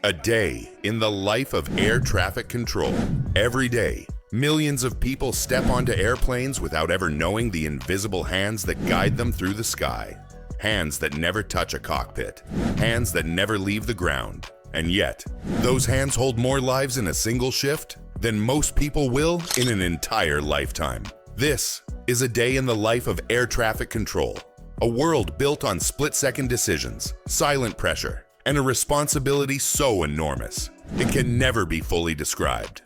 A day in the life of air traffic control. Every day, millions of people step onto airplanes without ever knowing the invisible hands that guide them through the sky. Hands that never touch a cockpit. Hands that never leave the ground. And yet, those hands hold more lives in a single shift than most people will in an entire lifetime. This is a day in the life of air traffic control. A world built on split-second decisions, silent pressure, and a responsibility so enormous, it can never be fully described.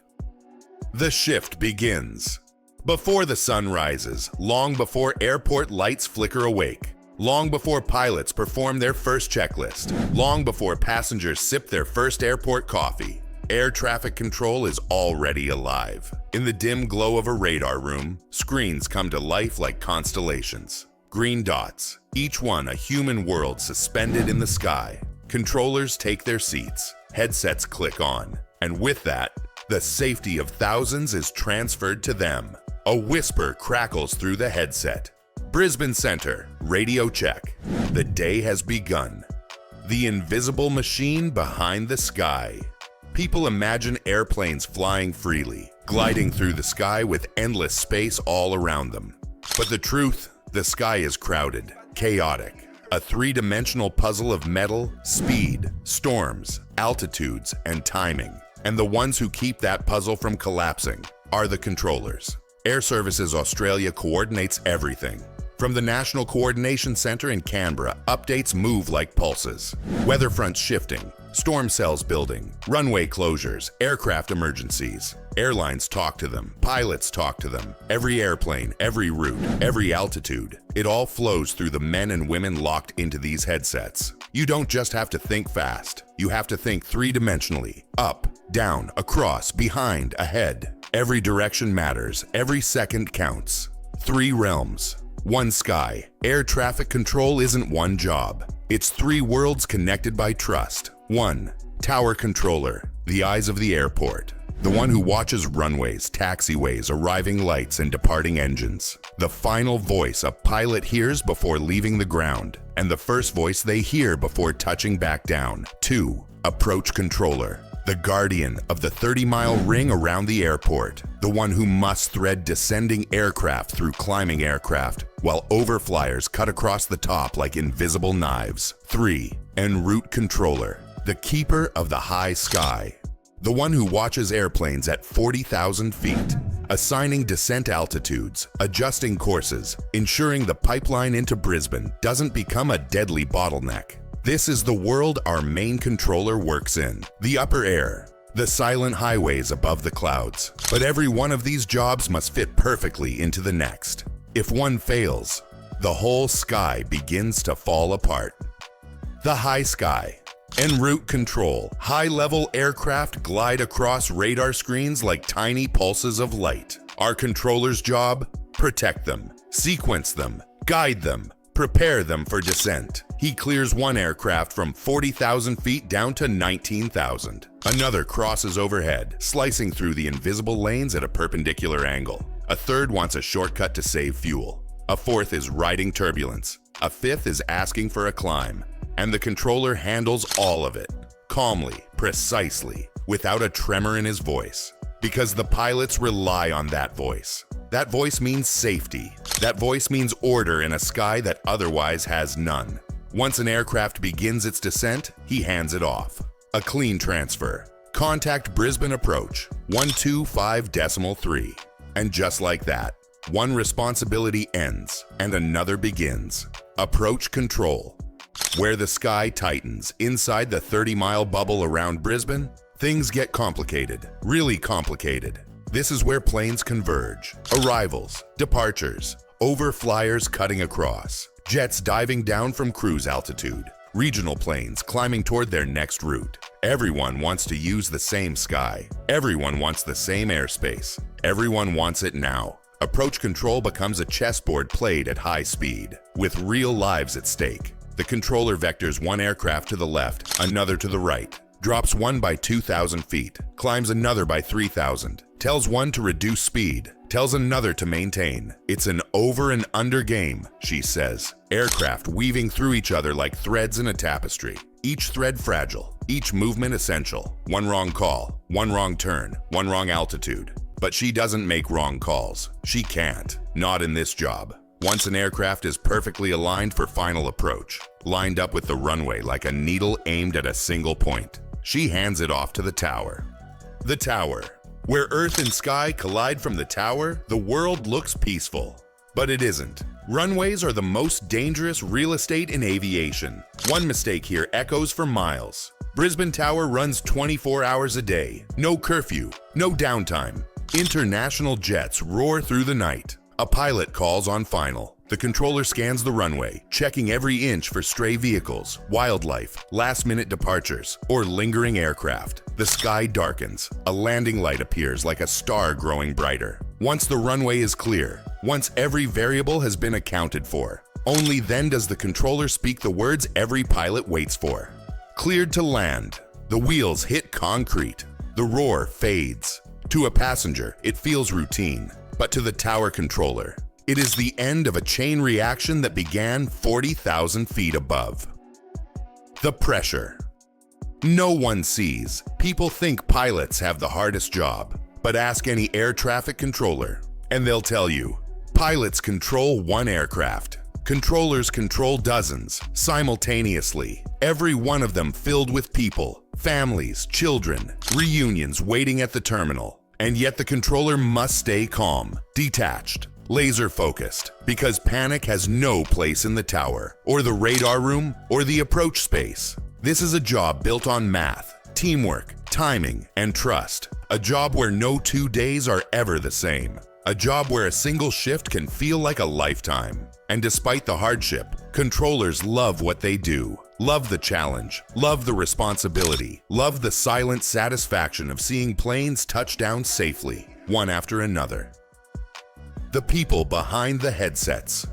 The shift begins. Before the sun rises, long before airport lights flicker awake, long before pilots perform their first checklist, long before passengers sip their first airport coffee, air traffic control is already alive. In the dim glow of a radar room, screens come to life like constellations. Green dots, each one a human world suspended in the sky. Controllers take their seats, headsets click on, and with that, the safety of thousands is transferred to them. A whisper crackles through the headset. Brisbane Center, radio check. The day has begun. The invisible machine behind the sky. People imagine airplanes flying freely, gliding through the sky with endless space all around them. But the truth, the sky is crowded, chaotic. A three-dimensional puzzle of metal, speed, storms, altitudes, and timing. And the ones who keep that puzzle from collapsing are the controllers. Air Services Australia coordinates everything. From the National Coordination Centre in Canberra, updates move like pulses. Weather fronts shifting, storm cells building, runway closures, aircraft emergencies. Airlines talk to them, pilots talk to them. Every airplane, every route, every altitude. It all flows through the men and women locked into these headsets. You don't just have to think fast. You have to think three-dimensionally. Up, down, across, behind, ahead. Every direction matters. Every second counts. Three realms. One sky. Air traffic control isn't one job. It's three worlds connected by trust. One, tower controller, the eyes of the airport. The one who watches runways, taxiways, arriving lights, and departing engines. The final voice a pilot hears before leaving the ground, and the first voice they hear before touching back down. Two, approach controller. The guardian of the 30-mile ring around the airport. The one who must thread descending aircraft through climbing aircraft, while overflyers cut across the top like invisible knives. Three, en route controller. The keeper of the high sky. The one who watches airplanes at 40,000 feet, assigning descent altitudes, adjusting courses, ensuring the pipeline into Brisbane doesn't become a deadly bottleneck. This is the world our main controller works in, the upper air, the silent highways above the clouds. But every one of these jobs must fit perfectly into the next. If one fails, the whole sky begins to fall apart. The high sky. En route control. High-level aircraft glide across radar screens like tiny pulses of light. Our controller's job? Protect them, sequence them, guide them, prepare them for descent. He clears one aircraft from 40,000 feet down to 19,000. Another crosses overhead, slicing through the invisible lanes at a perpendicular angle. A third wants a shortcut to save fuel. A fourth is riding turbulence. A fifth is asking for a climb. And the controller handles all of it, calmly, precisely, without a tremor in his voice. Because the pilots rely on that voice. That voice means safety. That voice means order in a sky that otherwise has none. Once an aircraft begins its descent, he hands it off. A clean transfer. Contact Brisbane approach, 125.3. And just like that, one responsibility ends and another begins. Approach control. Where the sky tightens inside the 30-mile bubble around Brisbane, things get complicated, really complicated. This is where planes converge. Arrivals, departures, overflyers cutting across, jets diving down from cruise altitude, regional planes climbing toward their next route. Everyone wants to use the same sky. Everyone wants the same airspace. Everyone wants it now. Approach control becomes a chessboard played at high speed, with real lives at stake. The controller vectors one aircraft to the left, another to the right, drops one by 2,000 feet, climbs another by 3,000, tells one to reduce speed, tells another to maintain. It's an over and under game, she says, aircraft weaving through each other like threads in a tapestry. Each thread fragile, each movement essential. One wrong call, one wrong turn, one wrong altitude. But she doesn't make wrong calls. She can't. Not in this job. Once an aircraft is perfectly aligned for final approach, lined up with the runway like a needle aimed at a single point, she hands it off to the tower. The tower. Where earth and sky collide from the tower, the world looks peaceful. But it isn't. Runways are the most dangerous real estate in aviation. One mistake here echoes for miles. Brisbane Tower runs 24 hours a day. No curfew, no downtime. International jets roar through the night. A pilot calls on final. The controller scans the runway, checking every inch for stray vehicles, wildlife, last-minute departures, or lingering aircraft. The sky darkens. A landing light appears like a star growing brighter. Once the runway is clear, once every variable has been accounted for, only then does the controller speak the words every pilot waits for. Cleared to land. The wheels hit concrete. The roar fades. To a passenger, it feels routine, but to the tower controller, it is the end of a chain reaction that began 40,000 feet above. The pressure. No one sees. People think pilots have the hardest job, but ask any air traffic controller, and they'll tell you, pilots control one aircraft. Controllers control dozens, simultaneously, every one of them filled with people, families, children, reunions waiting at the terminal. And yet the controller must stay calm, detached, laser-focused, because panic has no place in the tower, or the radar room, or the approach space. This is a job built on math, teamwork, timing, and trust. A job where no 2 days are ever the same. A job where a single shift can feel like a lifetime. And despite the hardship, controllers love what they do. Love the challenge, love the responsibility, love the silent satisfaction of seeing planes touch down safely, one after another. The people behind the headsets.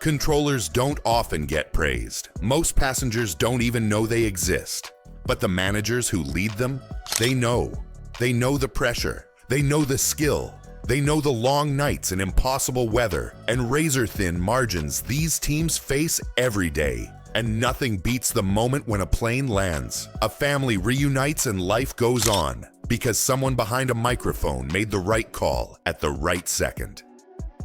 Controllers don't often get praised. Most passengers don't even know they exist. But the managers who lead them, they know. They know the pressure. They know the skill. They know the long nights and impossible weather and razor-thin margins these teams face every day. And nothing beats the moment when a plane lands, a family reunites and life goes on because someone behind a microphone made the right call at the right second.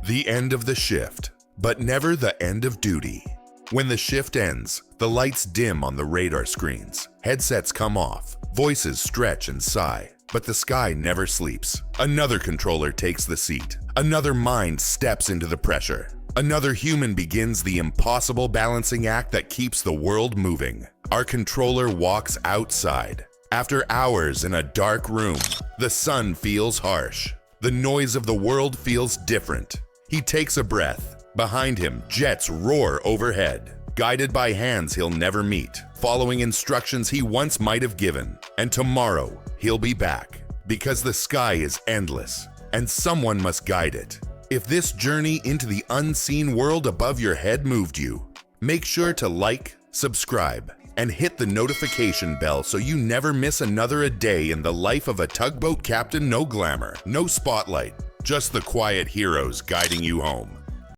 The end of the shift, but never the end of duty. When the shift ends, the lights dim on the radar screens, headsets come off, voices stretch and sigh, but the sky never sleeps. Another controller takes the seat. Another mind steps into the pressure. Another human begins the impossible balancing act that keeps the world moving. Our controller walks outside. After hours in a dark room, the sun feels harsh. The noise of the world feels different. He takes a breath. Behind him, jets roar overhead, guided by hands he'll never meet, following instructions he once might have given. And tomorrow, he'll be back, because the sky is endless, and someone must guide it. If this journey into the unseen world above your head moved you, make sure to like, subscribe, and hit the notification bell so you never miss another day in the life of a tugboat captain. No glamour, no spotlight, just the quiet heroes guiding you home.